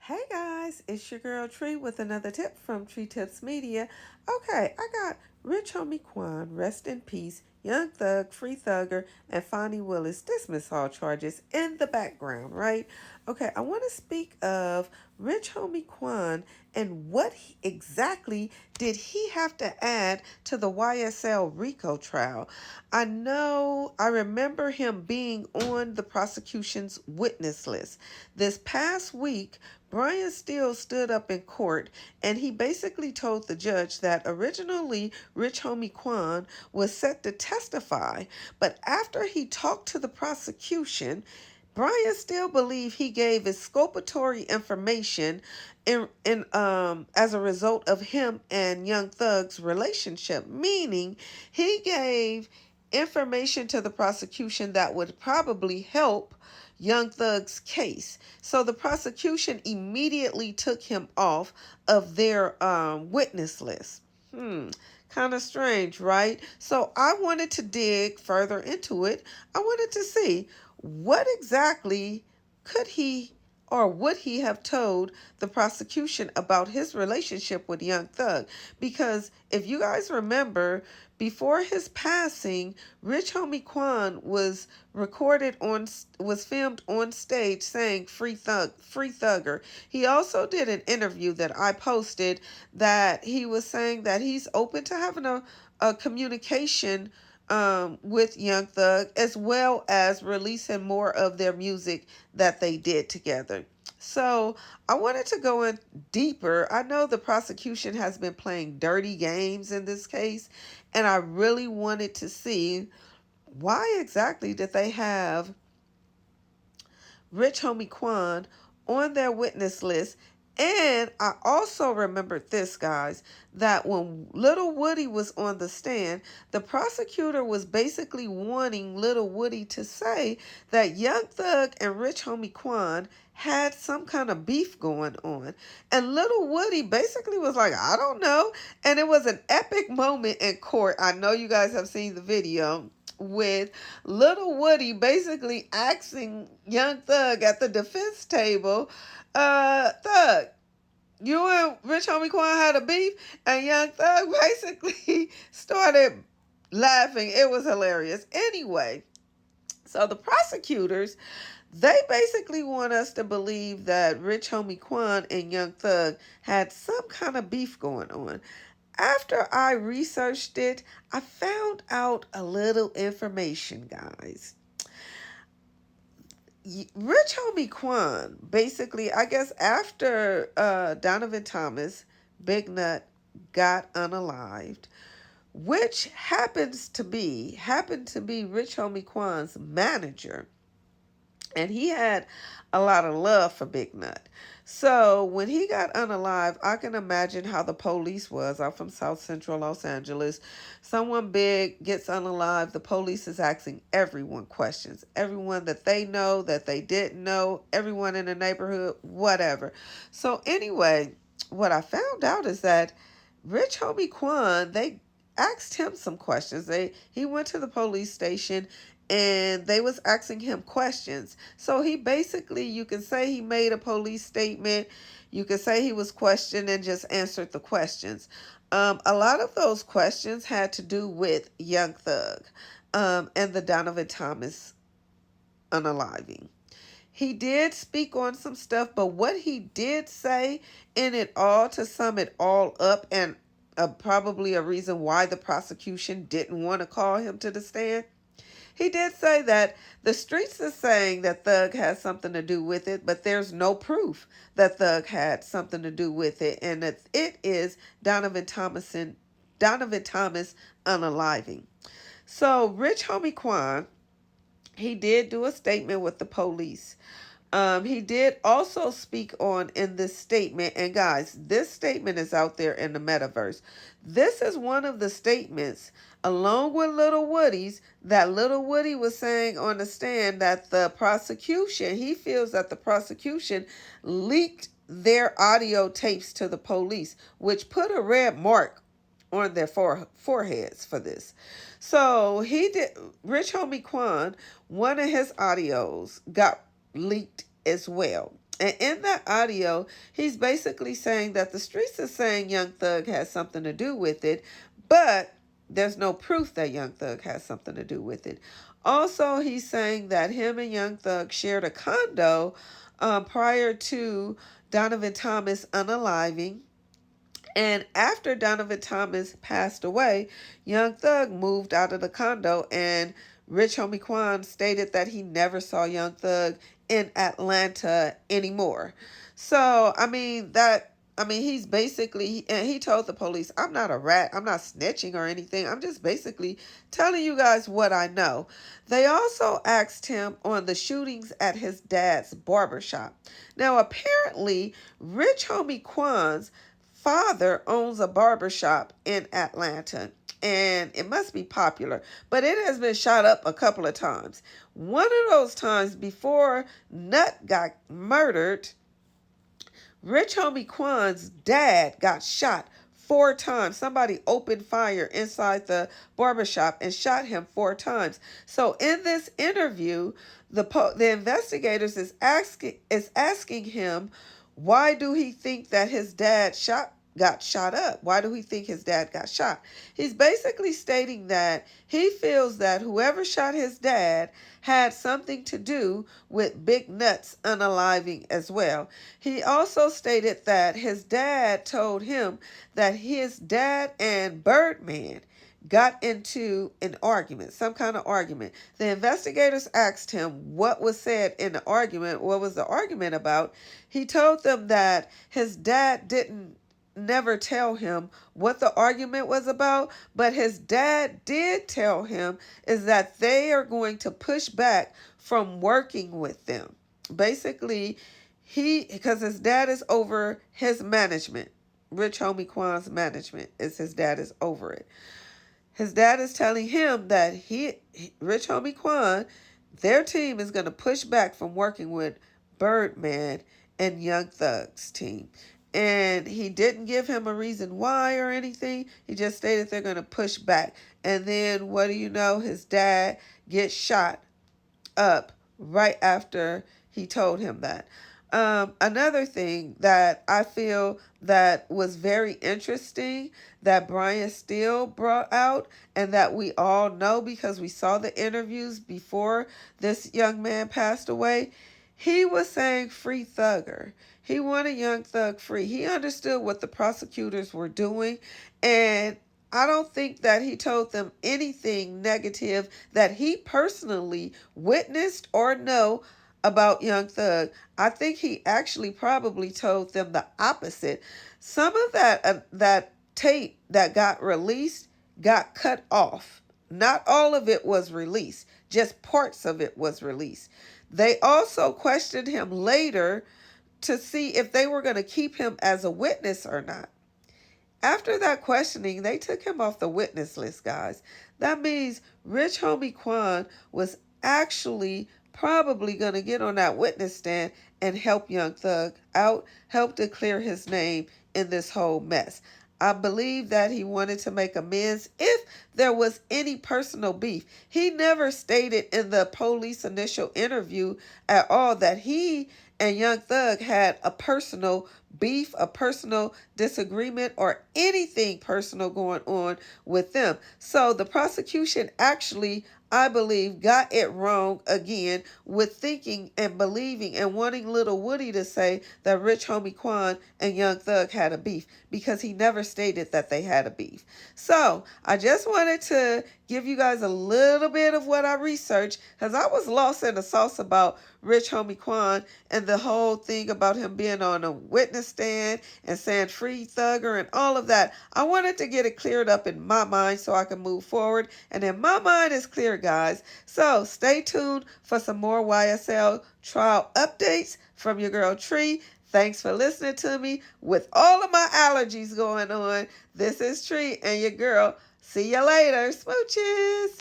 Hey guys, it's your girl Tree with another tip from Tree Tips Media. Okay, I got Rich Homie Quan, rest in peace, Young Thug, Free Thugger, and Fani Willis dismiss all charges in the background, right? Okay, I want to speak of Rich Homie Quan and what exactly did he have to add to the YSL RICO trial. I remember him being on the prosecution's witness list. This past week, Brian Steele stood up in court and he basically told the judge that originally Rich Homie Quan was set to testify, but after he talked to the prosecution, Brian still believed he gave exculpatory information in as a result of him and Young Thug's relationship, meaning he gave information to the prosecution that would probably help Young Thug's case. So the prosecution immediately took him off of their witness list. Kind of strange, right? So I wanted to dig further into it. I wanted to see what exactly could he or would he have told the prosecution about his relationship with Young Thug? Because if you guys remember, before his passing, Rich Homie Quan was filmed on stage saying free thugger. He also did an interview that I posted that he was saying that he's open to having a communication with Young Thug, as well as releasing more of their music that they did together. So I wanted to go in deeper. I know the prosecution has been playing dirty games in this case, and I really wanted to see why exactly did they have Rich Homie Quan on their witness list. And I also remembered this, guys, that when Little Woody was on the stand, the prosecutor was basically wanting Little Woody to say that Young Thug and Rich Homie Quan had some kind of beef going on. And Little Woody basically was like, I don't know. And it was an epic moment in court. I know you guys have seen the video with Little Woody basically asking Young Thug at the defense table, Thug, you and Rich Homie Quan had a beef? And Young Thug basically started laughing. It was hilarious. Anyway, so the prosecutors, they basically want us to believe that Rich Homie Quan and Young Thug had some kind of beef going on. After I researched it, I found out a little information, guys. Rich Homie Quan, basically, I guess after Donovan Thomas, Big Nut, got unalived, which happened to be Rich Homie Quan's manager. And he had a lot of love for Big Nut. So when he got unalive, I can imagine how the police was. I'm from South Central Los Angeles. Someone big gets unalive. The police is asking everyone questions. Everyone that they know, that they didn't know, everyone in the neighborhood, whatever. So anyway, what I found out is that Rich Homie Quan, they asked him some questions. He went to the police station and they was asking him questions. So he basically, you can say he made a police statement. You can say he was questioned and just answered the questions. A lot of those questions had to do with Young Thug and the Donovan Thomas unaliving. He did speak on some stuff, but what he did say in it all, to sum it all up, and probably a reason why the prosecution didn't want to call him to the stand, he did say that the streets are saying that Thug has something to do with it, but there's no proof that Thug had something to do with it, and that it is Donovan Thomas unaliving. So Rich Homie Quan, he did do a statement with the police. He did also speak on in this statement, and guys, this statement is out there in the metaverse. This is one of the statements, along with Little Woody's, that Little Woody was saying on the stand that the prosecution, he feels that the prosecution leaked their audio tapes to the police, which put a red mark on their foreheads for this. So he did. Rich Homie Quan, one of his audios got leaked as well. And in that audio, he's basically saying that the streets is saying Young Thug has something to do with it, but there's no proof that Young Thug has something to do with it. Also, he's saying that him and Young Thug shared a condo prior to Donovan Thomas unaliving. And after Donovan Thomas passed away, Young Thug moved out of the condo, and Rich Homie Quan stated that he never saw Young Thug in Atlanta anymore. So, he's basically, and he told the police, I'm not a rat, I'm not snitching or anything, I'm just basically telling you guys what I know. They also asked him on the shootings at his dad's barbershop. Now, apparently, Rich Homie Quan's father owns a barbershop in Atlanta, and it must be popular, but it has been shot up a couple of times. One of those times before Nut got murdered, Rich Homie Quan's dad got shot 4 times. Somebody opened fire inside the barbershop and shot him 4 times. So in this interview, the investigators is asking him, why do he think that his dad got shot up? Why do he think his dad got shot? He's basically stating that he feels that whoever shot his dad had something to do with Big Nut's unaliving as well. He also stated that his dad told him that his dad and Birdman got into an argument, some kind of argument. The investigators asked him what was said in the argument, what was the argument about. He told them that his dad didn't never tell him what the argument was about, but his dad did tell him is that they are going to push back from working with them. Basically, because his dad is over his management, Rich Homie Quan's management, his dad is over it. His dad is telling him that Rich Homie Quan, their team is going to push back from working with Birdman and Young Thug's team. And he didn't give him a reason why or anything. He just stated they're going to push back. And then, what do you know? His dad gets shot up right after he told him that. Another thing that I feel that was very interesting that Brian Steele brought out, and that we all know because we saw the interviews before this young man passed away, he was saying free Thugger. He wanted Young Thug free. He understood what the prosecutors were doing, and I don't think that he told them anything negative that he personally witnessed or know about Young Thug. I think he actually probably told them the opposite. Some of that tape that got released got cut off. Not all of it was released. Just parts of it was released. They also questioned him later to see if they were going to keep him as a witness or not. After that questioning, they took him off the witness list, guys. That means Rich Homie Quan was actually probably going to get on that witness stand and help Young Thug out, help to clear his name in this whole mess. I believe that he wanted to make amends if there was any personal beef. He never stated in the police initial interview at all that he and Young Thug had a personal beef, a personal disagreement, or anything personal going on with them. So the prosecution actually, I believe, got it wrong again with thinking and believing and wanting Little Woody to say that Rich Homie Quan and Young Thug had a beef, because he never stated that they had a beef. So I just wanted to give you guys a little bit of what I researched, because I was lost in the sauce about Rich Homie Quan and the whole thing about him being on a witness stand and saying free Thugger and all of that. I wanted to get it cleared up in my mind so I can move forward, and then my mind is clear, guys. So stay tuned for some more YSL trial updates from your girl Tree. Thanks for listening to me with all of my allergies going on. This is Tree and your girl. See you later. Smooches.